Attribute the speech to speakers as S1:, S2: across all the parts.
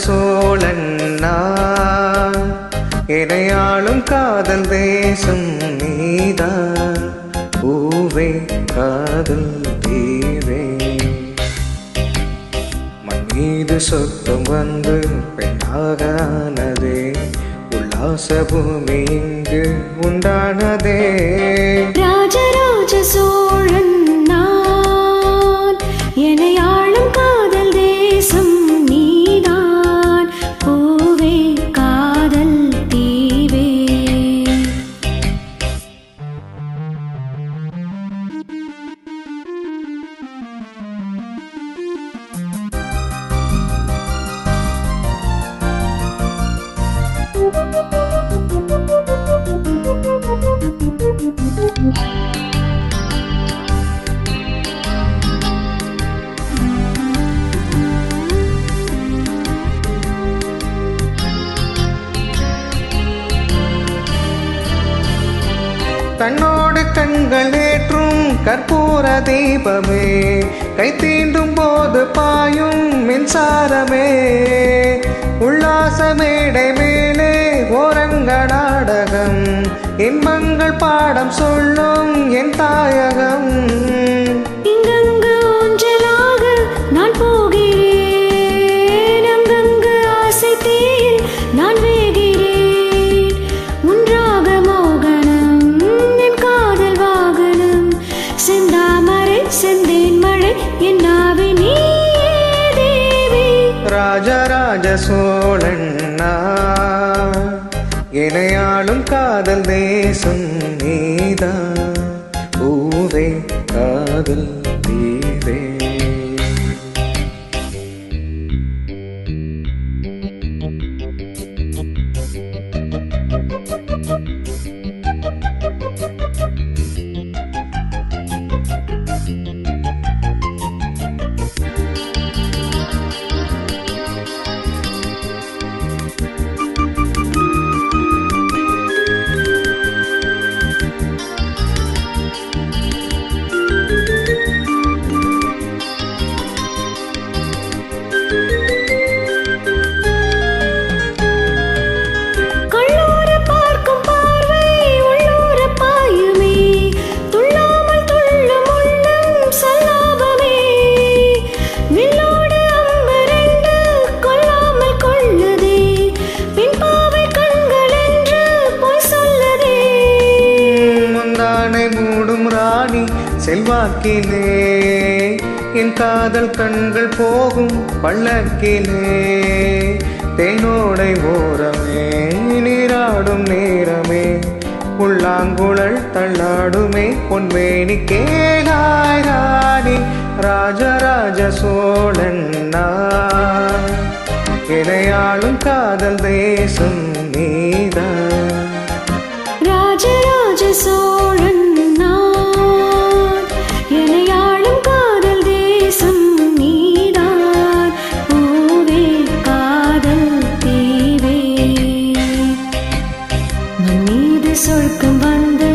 S1: சோழன் நான், இணையாளும் காதல் தேசம் நீதான். பூவே காதல் தீவே, மண் மீது சொத்தம் வந்து பெண்ணாகானதே, உல்லாச பூமி இங்கு உண்டானதே.
S2: ராஜராஜ சோழன் நான், இணையாளும் காதல் தேசம் நீதான். பூவே காதல் தீவே.
S1: கண்ணோடு கண்கள் ஏற்றும் கற்பூர தீபமே, கை தீண்டும் போது பாயும் மின்சாரமே, உல்லாச மேடை மேலே ஓரங்க நாடகம், இன்பங்கள் பாடம் சொல்லும் என் தாயகம்.
S2: இங்கங்கு ஊஞ்சலாக நான் போகிறேன், அங்கங்கு ஆசை தீயில் நான் வேகிறேன். உன்றாக மோகனம் என் காதல் வாகனம், செந்தாமரை செந்தேன் மழை என் நாவி நீயே தேவி.
S1: ராஜராஜ சோழன் நான், இணையாளும் காதல் தேசம் நீதான். பூவே காதல் தீவே. மூடும் ராணி செல்வாக்கிலே, என் காதல் கண்கள் போகும் பள்ளக்கிலே, தேனோடை ஓரமே நீராடும் நேரமே, புல்லாங்குழல் தள்ளாடுமே பொன்மேனி கேளாய் ராணி. ராஜராஜ சோழன் நான், இணையாளும் காதல் தேசம் நீதான்.
S2: ராஜராஜ சோழன் நான், இணையாளும் காதல் தேசம் நீதான். பூவே காதல் தீவே, மண் மீது சொர்க்கம் வந்து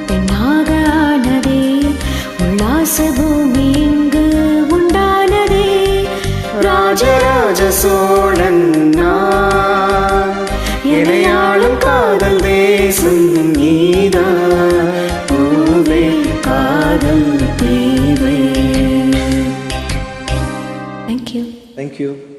S2: பெண்ணாக ஆனதே, உல்லாச பூமி இங்கு உண்டானதே.
S1: ராஜராஜ சோழன் நான், இணையாளும் காதல் தேசம் நீதான். பூவே காதல் தீவே.
S2: Thank you.
S1: Thank you.